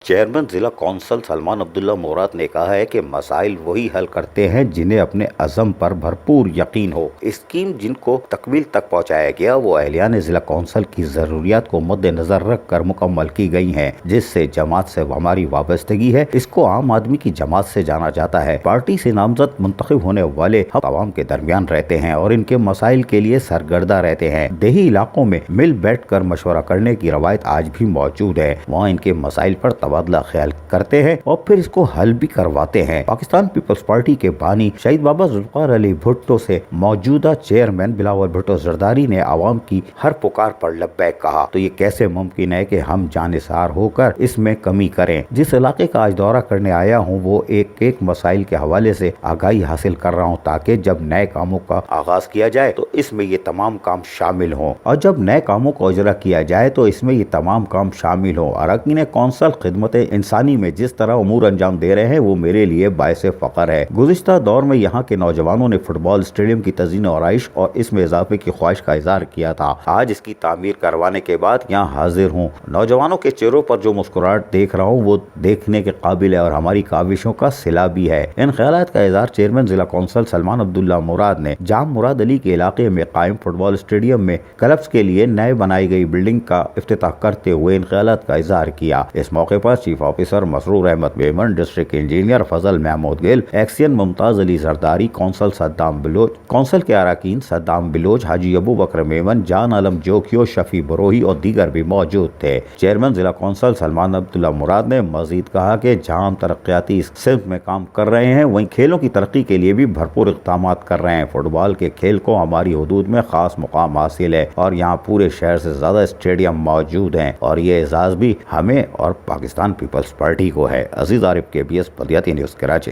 Chairman ضلع council Salman عبداللہ مراد نے کہا ہے کہ مسائل وہی حل کرتے ہیں جنہیں اپنے عزم پر بھرپور یقین ہو۔ اسکیم جن کو تکمیل تک پہنچایا گیا وہ اہلیان ضلع کونسل کی ضروریات کو مد نظر رکھ کر مکمل کی گئی ہیں، جس سے جماعت سے ہماری وابستگی ہے۔ اس کو عام آدمی کی جماعت سے جانا جاتا ہے۔ پارٹی سے نامزد منتخب ہونے والے ہم عوام کے درمیان رہتے ہیں اور ان کے مسائل کے لیے سرگردہ رہتے ہیں۔ دیہی علاقوں میں مل بیٹھ کر مشورہ کرنے کی روایت آج بھی موجود ہے۔ وہاں ان کے مسائل پر تبادلہ خیال کرتے ہیں اور پھر اس کو حل بھی کرواتے ہیں۔ پاکستان پیپلز پارٹی کے بانی شہید بابا ذوالفقار علی بھٹو سے موجودہ چیئرمین بلاول بھٹو زرداری نے عوام کی ہر پکار پر لبیک کہا۔ تو یہ کیسے ممکن ہے کہ ہم جانثار ہو کر اس میں کمی کریں؟ جس علاقے کا آج دورہ کرنے آیا ہوں وہ ایک مسائل کے حوالے سے آگاہی حاصل کر رہا ہوں تاکہ جب نئے کاموں کا آغاز کیا جائے تو اس میں یہ تمام کام شامل ہوں، اور جب نئے کاموں کو اجرا کیا جائے تو اس میں یہ تمام کام شامل ہوں۔ اراکین کونسل خدمت انسانی میں جس طرح امور انجام دے رہے ہیں وہ میرے لیے باعث فخر ہے۔ گزشتہ دور میں یہاں کے نوجوانوں نے فٹ بال اسٹیڈیم کی تزئین و آرائش اور اس میں اضافے کی خواہش کا اظہار کیا تھا۔ آج اس کی تعمیر کروانے کے بعد یہاں حاضر ہوں۔ نوجوانوں کے چہروں پر جو مسکراہٹ دیکھ رہا ہوں وہ دیکھنے کے قابل ہے اور ہماری کاوشوں کا صلہ بھی ہے۔ ان خیالات کا اظہار چیئرمین ضلع کونسل سلمان عبداللہ مراد نے جام مراد علی کے علاقے میں قائم فٹ بال اسٹیڈیم میں کلبز کے لیے نئے بنائی گئی بلڈنگ کا افتتاح کرتے ہوئے ان خیالات کا اظہار کیا۔ اس موقع پر چیف آفیسر مسرور Ahmad Memon, district engineer Fazal Mahmood Gul, XEN Mumtaz Ali Zardari, council Saddam Baloch, council کے اراکین صدام بلوچ، حاجی ابو بکر میمن، جان عالم جوکیو، شفیع بروہی اور دیگر بھی موجود تھے۔ چیئرمین ضلع کونسل سلمان عبداللہ مراد نے مزید کہا کہ جہاں ہم ترقیاتی سمت میں کام کر رہے ہیں وہیں کھیلوں کی ترقی کے لیے بھی بھرپور اقدامات کر رہے ہیں۔ فٹ بال کے کھیل کو ہماری حدود میں خاص مقام حاصل ہے اور یہاں پورے شہر سے زیادہ اسٹیڈیم موجود ہیں اور یہ اعزاز بھی ہمیں اور پاکستان پیپلز پارٹی کو ہے۔ عزیز عارف، KBS بلدیاتی نیوز، کراچی۔